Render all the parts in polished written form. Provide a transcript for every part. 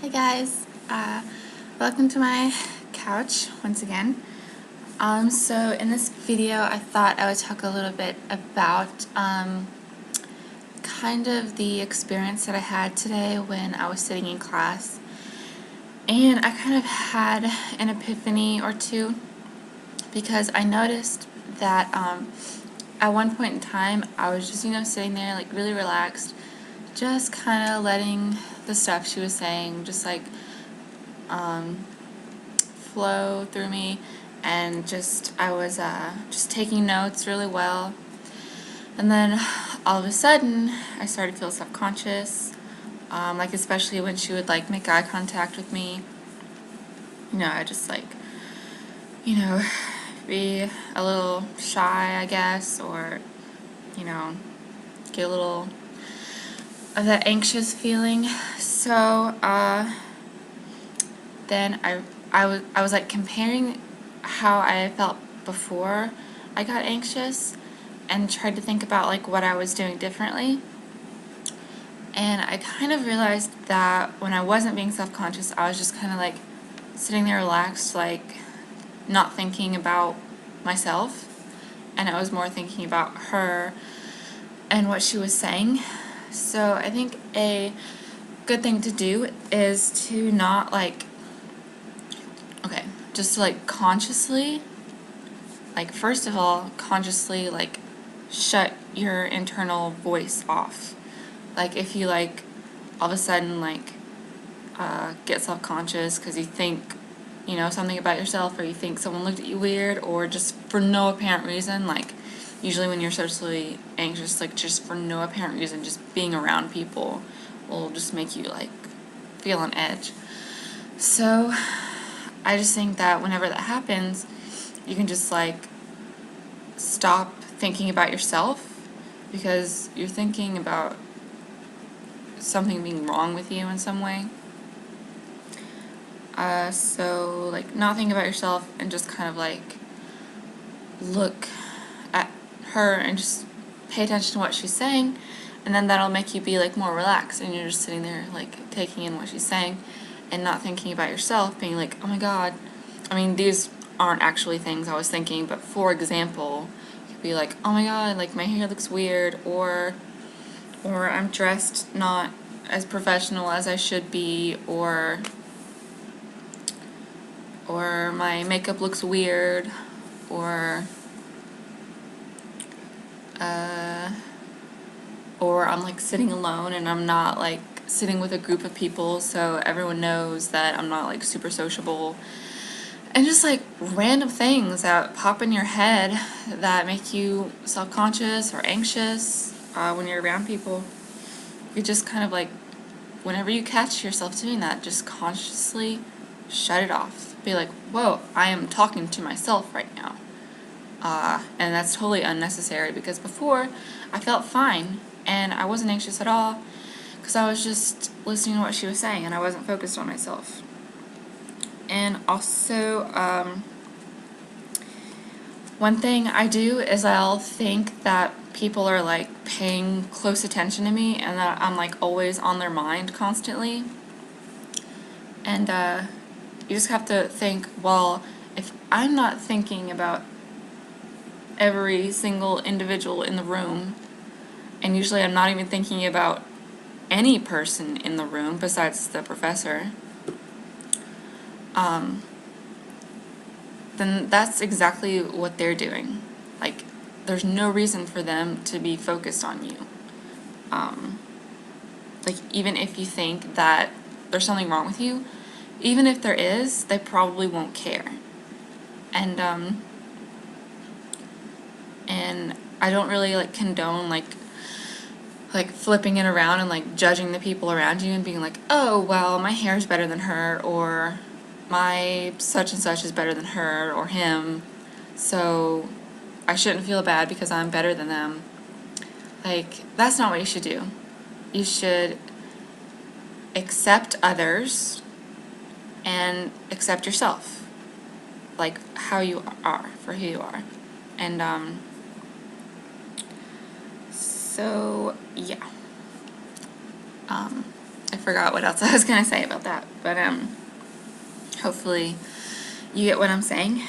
Hey guys, welcome to my couch once again. So in this video I thought I would talk a little bit about kind of the experience that I had today when I was sitting in class. And I kind of had an epiphany or two because I noticed that at one point in time I was just, sitting there like really relaxed, just kind of letting the stuff she was saying just like flow through me, and I was just taking notes really well. And then all of a sudden I started to feel self-conscious, like especially when she would like make eye contact with me. I just like be a little shy, I guess, or get a little of that anxious feeling. So then I was like comparing how I felt before I got anxious and tried to think about like what I was doing differently. And I kind of realized that when I wasn't being self-conscious, I was just kind of like sitting there relaxed, like not thinking about myself, and I was more thinking about her and what she was saying. So I think a good thing to do is to not just to like consciously, like first of all, consciously like shut your internal voice off. Like if you like all of a sudden like get self-conscious because you think something about yourself, or you think someone looked at you weird, or just for no apparent reason, like usually when you're socially anxious, like just for no apparent reason, just being around people will just make you like feel on edge. So I just think that whenever that happens, you can just like stop thinking about yourself, because you're thinking about something being wrong with you in some way. So like not think about yourself and just kind of like look at her and just pay attention to what she's saying, and then that'll make you be like more relaxed, and you're just sitting there like taking in what she's saying and not thinking about yourself, being like, oh my god. I mean, these aren't actually things I was thinking, but for example, you could be like, oh my god, like my hair looks weird, or I'm dressed not as professional as I should be, or my makeup looks weird, or I'm like sitting alone and I'm not like sitting with a group of people, so everyone knows that I'm not like super sociable. And just like random things that pop in your head that make you self-conscious or anxious when you're around people. You just kind of like, whenever you catch yourself doing that, just consciously shut it off. Be like, whoa, I am talking to myself right now. And that's totally unnecessary, because before I felt fine and I wasn't anxious at all because I was just listening to what she was saying and I wasn't focused on myself. And also, one thing I do is I'll think that people are like paying close attention to me and that I'm like always on their mind constantly. And you just have to think, well, if I'm not thinking about every single individual in the room, and usually I'm not even thinking about any person in the room besides the professor, then that's exactly what they're doing. Like, there's no reason for them to be focused on you. Like, even if you think that there's something wrong with you, even if there is, they probably won't care. And I don't really like condone like flipping it around and like judging the people around you and being like, oh well, my hair is better than her, or my such and such is better than her or him, so I shouldn't feel bad because I'm better than them. Like, that's not what you should do. You should accept others and accept yourself, like how you are, for who you are. And so yeah, I I forgot what else I was gonna say about that, but hopefully you get what I'm saying.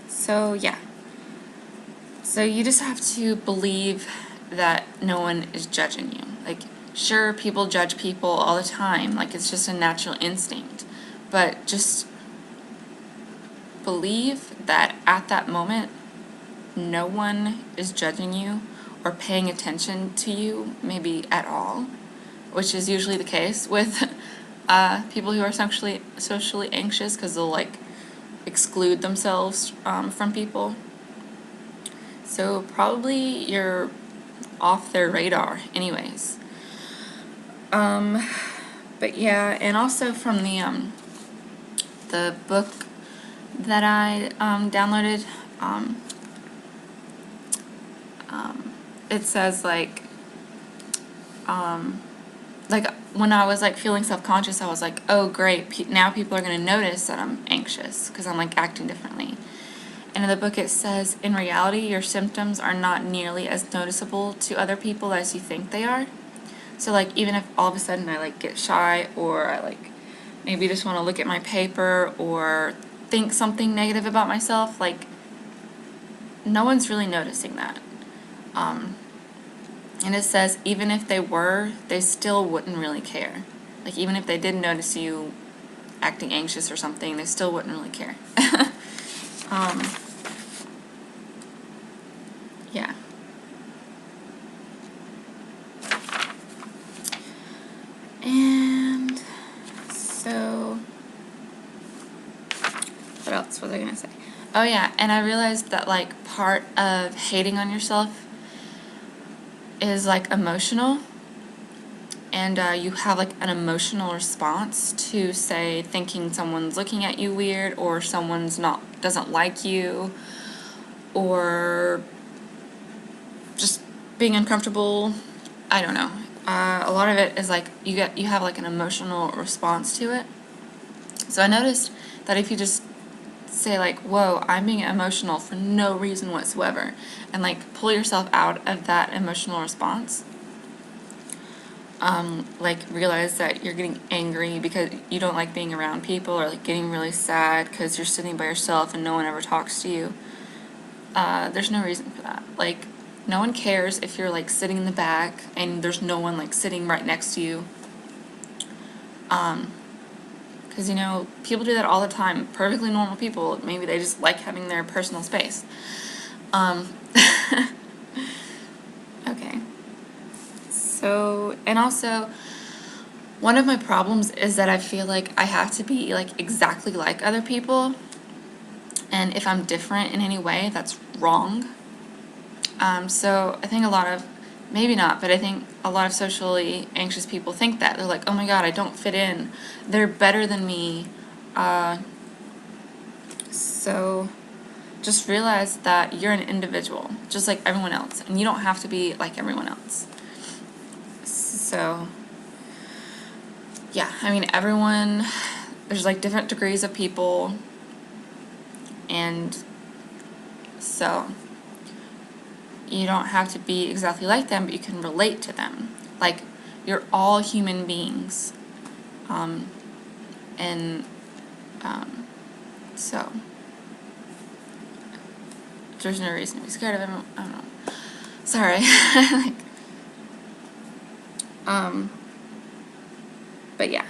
So yeah. So you just have to believe that no one is judging you. Like, sure, people judge people all the time, like it's just a natural instinct, but just believe that at that moment, no one is judging you or paying attention to you, maybe at all, which is usually the case with people who are socially anxious, because they'll like exclude themselves from people. So probably you're off their radar anyways. But yeah, and also from the book that I downloaded, it says like when I was like feeling self-conscious, I was like, oh great, now people are going to notice that I'm anxious because I'm like acting differently. And in the book it says, in reality, your symptoms are not nearly as noticeable to other people as you think they are. So like, even if all of a sudden I like get shy, or I like maybe just want to look at my paper or think something negative about myself, like no one's really noticing that. And it says even if they were, they still wouldn't really care. Like even if they did notice you acting anxious or something, they still wouldn't really care. Yeah. And so, what else was I gonna say? Oh yeah, and I realized that like part of hating on yourself is like emotional, and you have like an emotional response to, say, thinking someone's looking at you weird, or someone's doesn't like you, or just being uncomfortable. I don't know. A lot of it is like you have like an emotional response to it. So I noticed that if you just say like, whoa, I'm being emotional for no reason whatsoever, and like pull yourself out of that emotional response, like realize that you're getting angry because you don't like being around people, or like getting really sad because you're sitting by yourself and no one ever talks to you. There's no reason for that. Like, no one cares if you're like sitting in the back and there's no one like sitting right next to you. Because, you know, people do that all the time. Perfectly normal people. Maybe they just like having their personal space. Okay. So, and also, one of my problems is that I feel like I have to be like exactly like other people. And if I'm different in any way, that's wrong. So I think maybe not, but I think a lot of socially anxious people think that. They're like, oh my god, I don't fit in. They're better than me. So just realize that you're an individual, just like everyone else, and you don't have to be like everyone else. So, yeah, I mean, there's like different degrees of people, and so you don't have to be exactly like them, but you can relate to them. Like, you're all human beings. So there's no reason to be scared of them. I don't know. Sorry. But yeah.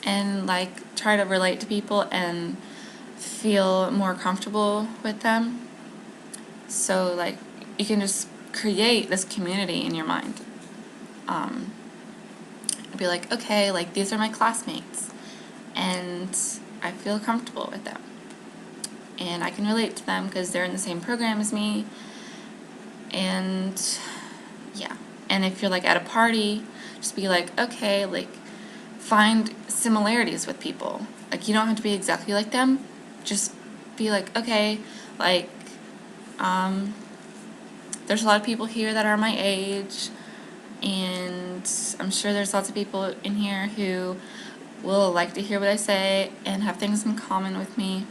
And like try to relate to people and feel more comfortable with them. So like you can just create this community in your mind. Be like, okay, like these are my classmates and I feel comfortable with them. And I can relate to them because they're in the same program as me. And yeah. And if you're like at a party, just be like, okay, like find similarities with people. Like you don't have to be exactly like them. Just be like, okay, like there's a lot of people here that are my age, and I'm sure there's lots of people in here who will like to hear what I say and have things in common with me.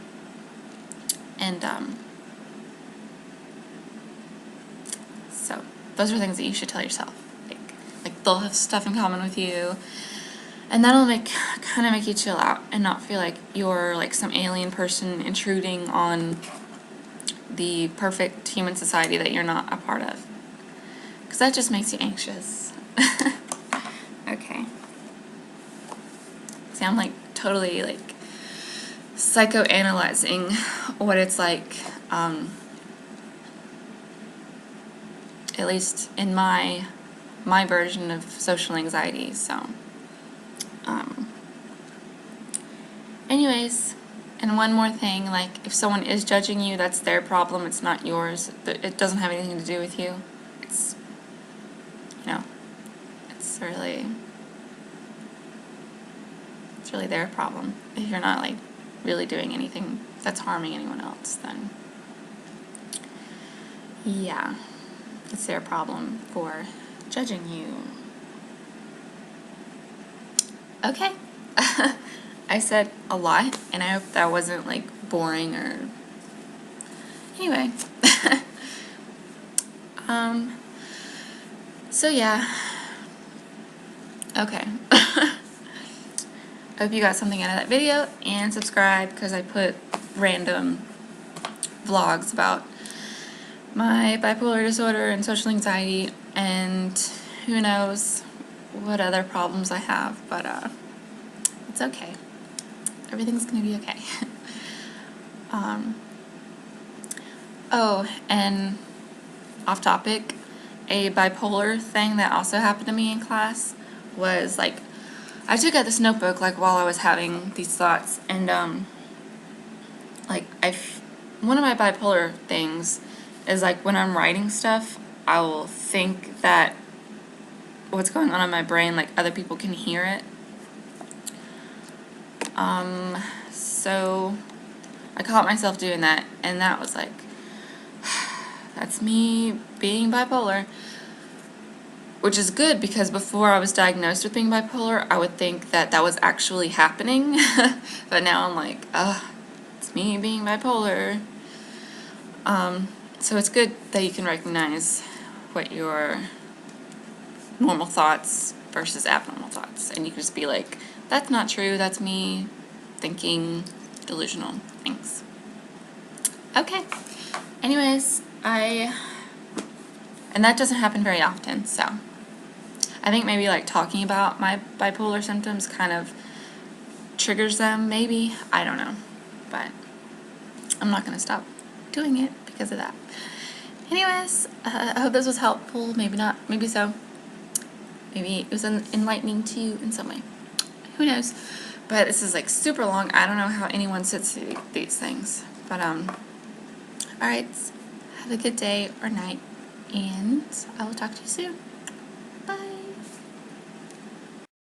And so those are things that you should tell yourself. Like they'll have stuff in common with you, and that'll kind of make you chill out and not feel like you're like some alien person intruding on the perfect human society that you're not a part of, because that just makes you anxious. Okay. See, I'm like totally like psychoanalyzing what it's like, at least in my version of social anxiety. So anyways, and one more thing, like if someone is judging you, that's their problem, it's not yours. It doesn't have anything to do with you. It's, you know, it's really their problem. If you're not like really doing anything that's harming anyone else, then yeah, it's their problem for judging you. Okay. I said a lot, and I hope that wasn't like boring or anyway. So yeah. Okay. I hope you got something out of that video, and subscribe because I put random vlogs about my bipolar disorder and social anxiety, and who knows what other problems I have, but it's okay. Everything's gonna be okay. Oh, and off topic, a bipolar thing that also happened to me in class was like, I took out this notebook like while I was having these thoughts, and like one of my bipolar things is like when I'm writing stuff, I will think that what's going on in my brain, like other people can hear it. So I caught myself doing that, and that was like, that's me being bipolar. Which is good, because before I was diagnosed with being bipolar, I would think that that was actually happening. But now I'm like, it's me being bipolar. So it's good that you can recognize what your normal thoughts versus abnormal thoughts. And you can just be like, that's not true, that's me thinking delusional things. Okay. Anyways, and that doesn't happen very often, so I think maybe like talking about my bipolar symptoms kind of triggers them, maybe. I don't know. But I'm not going to stop doing it because of that. Anyways, I hope this was helpful. Maybe not. Maybe so. Maybe it was enlightening to you in some way. Who knows? But this is like super long. I don't know how anyone sits through these things. But alright. Have a good day or night. And I will talk to you soon.